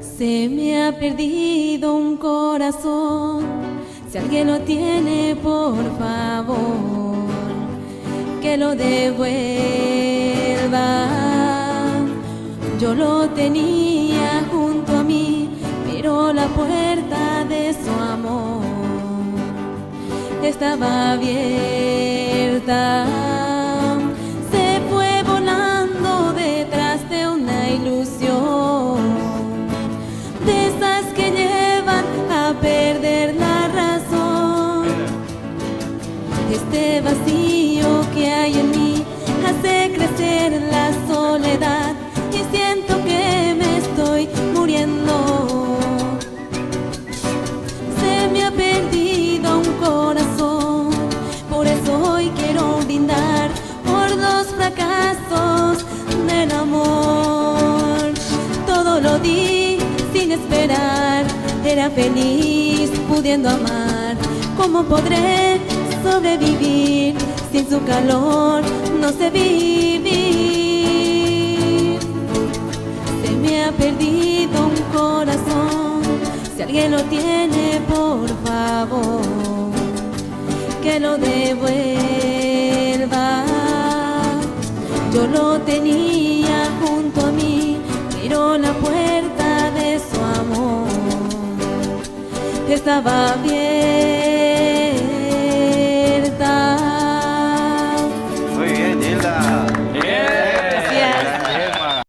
Se me ha perdido un corazón, si alguien lo tiene, por favor, que lo devuelva. Yo lo tenía junto a mí, pero la puerta de su amor estaba abierta. Se fue volando detrás de una ilusión, de esas que llevan a perder la razón. Este vacío que hay en mí hace crecer la soledad y siento que me estoy muriendo. Se me ha perdido un corazón, por eso hoy quiero brindar por los fracasos del amor. Todo lo di sin esperar, era feliz pudiendo amar. ¿Cómo podré sobrevivir sin su calor? No sé vivir. Se me ha perdido un corazón, si alguien lo tiene, por favor, que lo devuelva. Yo lo tenía junto a mí, pero la puerta de su amor estaba abierta.